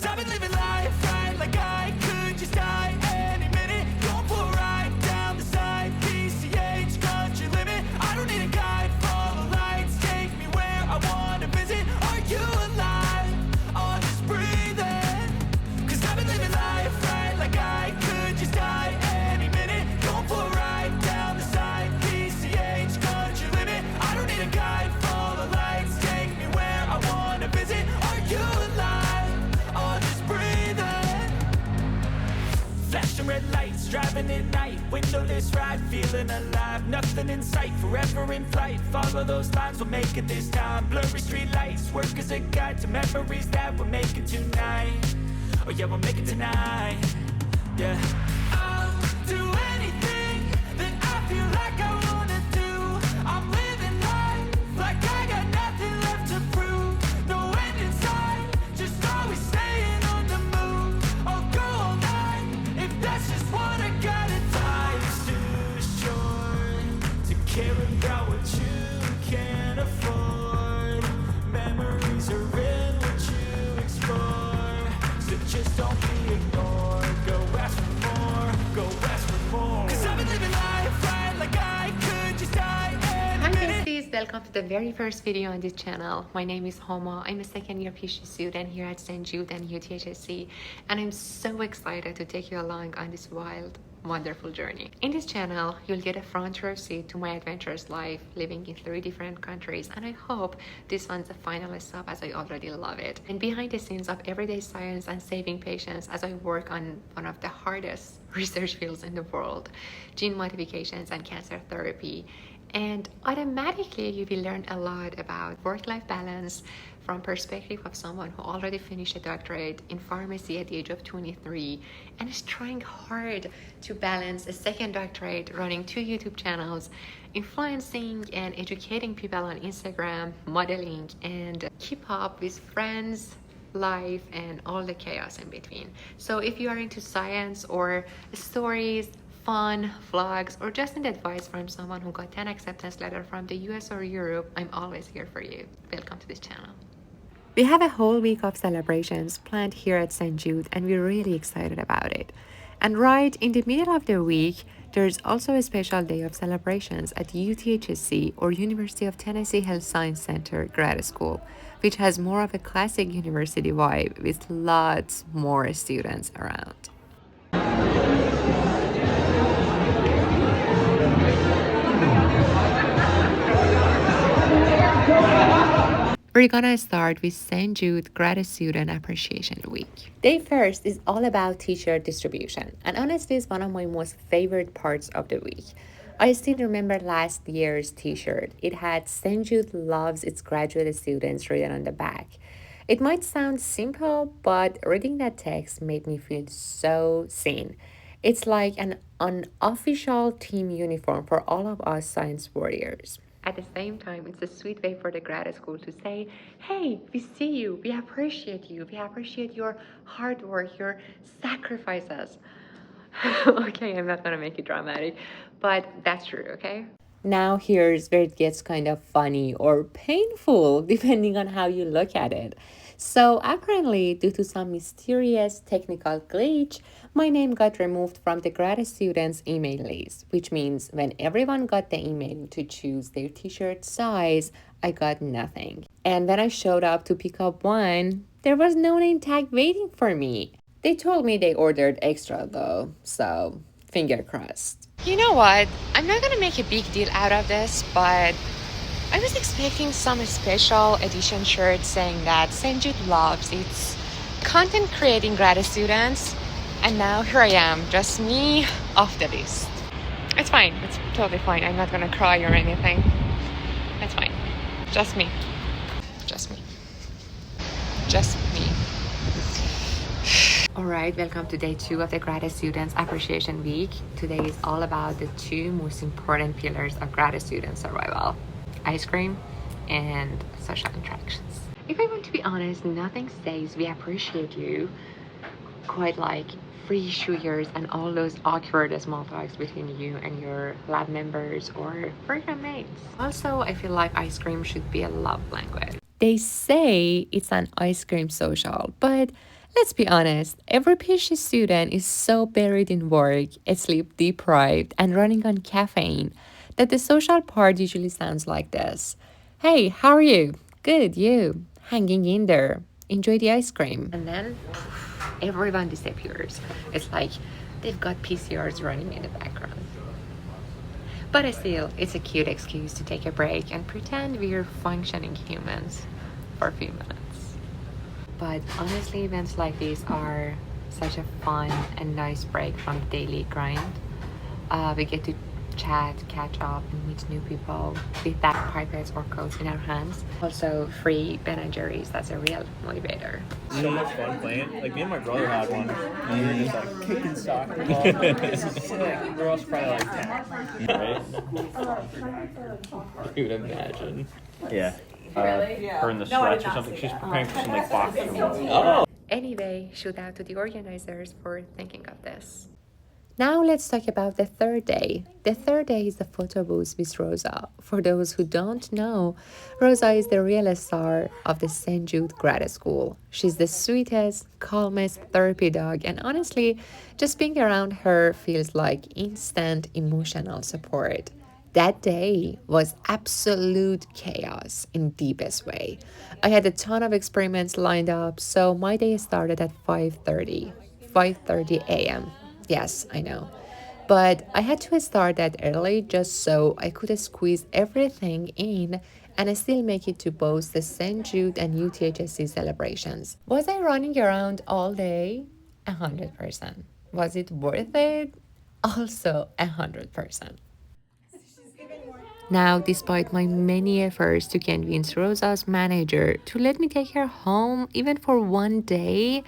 Cause I've been living life right like I could just die any minute. Going for a ride down the side, PCH, country limit. I don't need a guide, follow lights, take me where I wanna visit. Are you alive? Or just breathing? Cause I've been living life right like I could just die any minute. Going for a ride down the side, PCH, country limit. I don't need a guide, follow lights, take me where I wanna visit. Are you alive? Or just breathing? Flashing red lights, driving at night, windowless ride, feeling alive. Nothing in sight, forever in flight. Follow those lines, we'll make it this time. Blurry street lights, work as a guide to memories that we're making tonight. Oh yeah, we'll make it tonight. Yeah. I'll do anything that I feel like I wanna do. I'm living life like I got nothing left to prove. No end in sight, just always staying on the move. I'll go all night if that's just what I gotta do. Life's too short to care about what you can't afford. Memories are in what you explore, so just don't be ignored. Go ask for more, go ask for more. Cause I've been living life right like I could just die Hi any minute. besties, welcome to the very first video on this channel. My name is Homa. I'm a second year PhD student here at St. Jude and UTHSC, and I'm so excited to take you along on this wild, wonderful journey. In this channel, you'll get a front row seat to my adventurous life living in 3 different countries, and I hope this one's a final stop as I already love it. And behind the scenes of everyday science and saving patients as I work on one of the hardest research fields in the world, gene modifications and cancer therapy. And automatically you will learn a lot about work-life balance from perspective of someone who already finished a doctorate in pharmacy at the age of 23 and is trying hard to balance a second doctorate, running 2 YouTube channels, influencing and educating people on Instagram, modeling, and keep up with friends, life, and all the chaos in between. So if you are into science or stories, fun, vlogs, or just need advice from someone who got 10 acceptance letter from the US or Europe, I'm always here for you. Welcome to this channel. We have a whole week of celebrations planned here at St. Jude, and we're really excited about it. And right in the middle of the week, there's also a special day of celebrations at UTHSC, or University of Tennessee Health Science Center Grad School, which has more of a classic university vibe with lots more students around. We're gonna start with St. Jude Grad Student Appreciation Week. Day first is all about t-shirt distribution, and honestly it's one of my most favorite parts of the week. I still remember last year's t-shirt. It had St. Jude loves its graduate students written on the back. It might sound simple, but reading that text made me feel so seen. It's like an unofficial team uniform for all of us science warriors. At the same time, it's a sweet way for the grad school to say, hey, we see you, we appreciate your hard work, your sacrifices. Okay, I'm not gonna make it dramatic, but that's true, okay? Now here's where it gets kind of funny or painful, depending on how you look at it. So apparently, due to some mysterious technical glitch, my name got removed from the grad students' email list, which means when everyone got the email to choose their t-shirt size, I got nothing. And when I showed up to pick up one, there was no name tag waiting for me. They told me they ordered extra though, so finger crossed. You know what? I'm not gonna make a big deal out of this, but I was expecting some special edition shirt saying that St. Jude loves its content creating grad students, and now here I am, just me off the list. It's fine, it's totally fine. I'm not gonna cry or anything. It's fine. Just me. Just me. Just me. Alright, welcome to day 2 of the Grad Students Appreciation Week. Today is all about the 2 most important pillars of grad student survival: ice cream and social interactions. If I want to be honest, nothing says we appreciate you quite like free sugars and all those awkward small talks between you and your lab members or program mates. Also, I feel like ice cream should be a love language. They say it's an ice cream social, but let's be honest, every PhD student is so buried in work, sleep deprived, and running on caffeine that the social part usually sounds like this. Hey, how are you? Good, you. Hanging in there. Enjoy the ice cream. And then everyone disappears. It's like they've got PCRs running in the background. But still, it's a cute excuse to take a break and pretend we're functioning humans for a few minutes. But honestly, events like these are such a fun and nice break from the daily grind. We get to chat, catch up, and meet new people with that pipettes or coats in our hands. Also, free Ben and Jerry's, that's a real motivator. So much fun playing. Like, me and my brother had one. And we were just like kicking soccer ball. This is sick. We're also probably like 10. Right? Dude, imagine. Yeah. Her in the sweats or something. She's preparing for some like boxing. Oh! Anyway, shout out to the organizers for thinking of this. Now let's talk about the third day. The third day is the photo booth with Rosa. For those who don't know, Rosa is the real star of the St. Jude Grad School. She's the sweetest, calmest therapy dog, and honestly, just being around her feels like instant emotional support. That day was absolute chaos in deepest way. I had a ton of experiments lined up, so my day started at 5:30 a.m. Yes, I know. But I had to start that early just so I could squeeze everything in and still make it to both the St. Jude and UTHSC celebrations. Was I running around all day? 100%. Was it worth it? Also 100%. Now, despite my many efforts to convince Rosa's manager to let me take her home even for one day,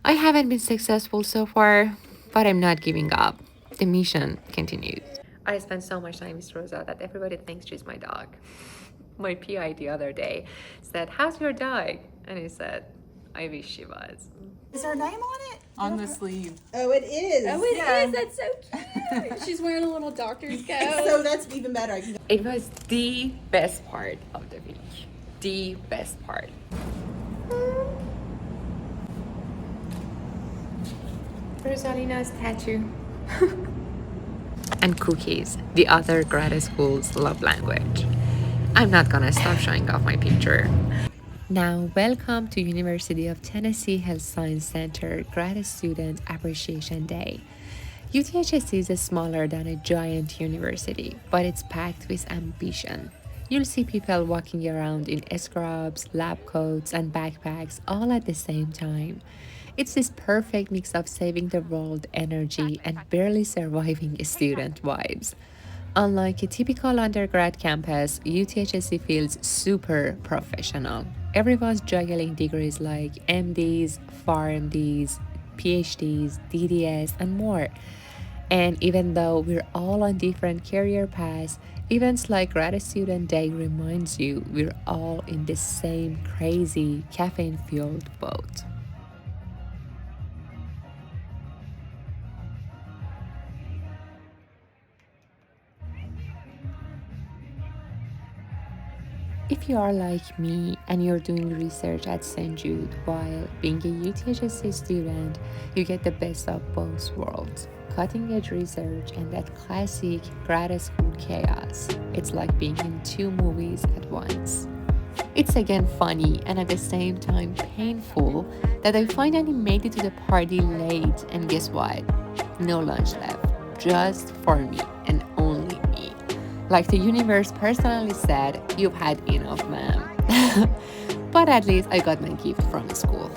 I haven't been successful so far, but I'm not giving up. The mission continues. I spent so much time with Rosa that everybody thinks she's my dog. My PI the other day said, "How's your dog?" And he said, "I wish she was." Is her name on it? On the sleeve. Oh, it is. Oh, it is. That's so cute. She's wearing a little doctor's coat. So that's even better. I can go. It was the best part of the week. The best part. Rosalina's tattoo. And cookies, the other grad school's love language. I'm not gonna stop showing off my picture. Now, welcome to University of Tennessee Health Science Center Grad Student Appreciation Day. UTHSC is smaller than a giant university, but it's packed with ambition. You'll see people walking around in scrubs, lab coats, and backpacks all at the same time. It's this perfect mix of saving the world energy and barely surviving student vibes. Unlike a typical undergrad campus, UTHSC feels super professional. Everyone's juggling degrees like MDs, PharMDs, PhDs, DDS, and more. And even though we're all on different career paths, events like Grad Student Day reminds you we're all in the same crazy caffeine-fueled boat. If you are like me and you're doing research at St. Jude while being a UTHSC student, you get the best of both worlds. Cutting edge research and that classic grad school chaos. It's like being in two movies at once. It's again funny and at the same time painful that I finally made it to the party late, and guess what? No lunch left. Just for me and only me. Like the universe personally said, "You've had enough, ma'am." But at least I got my gift from school.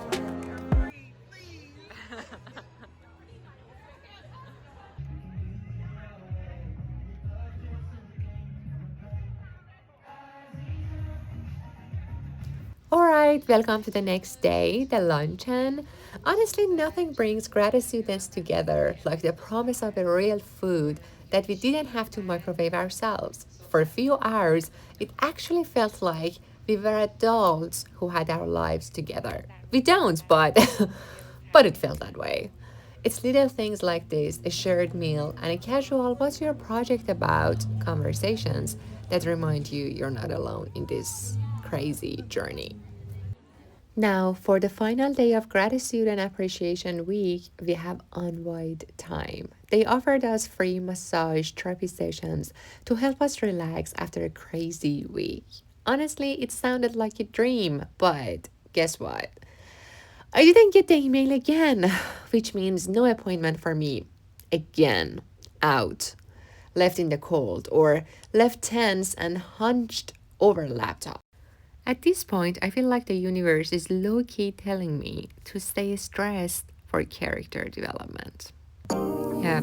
Alright, welcome to the next day, the luncheon. Honestly, nothing brings grad students together like the promise of a real food that we didn't have to microwave ourselves. For a few hours, it actually felt like we were adults who had our lives together. We don't, but but it felt that way. It's little things like this, a shared meal, and a casual "what's your project about" conversations that remind you you're not alone in this crazy journey. Now, for the final day of Gratitude and Appreciation Week, we have Unwind Time. They offered us free massage therapy sessions to help us relax after a crazy week. Honestly, it sounded like a dream, but guess what? I didn't get the email again, which means no appointment for me. Again, out, left in the cold, or left tense and hunched over a laptop. At this point, I feel like the universe is low key telling me to stay stressed for character development. Yeah,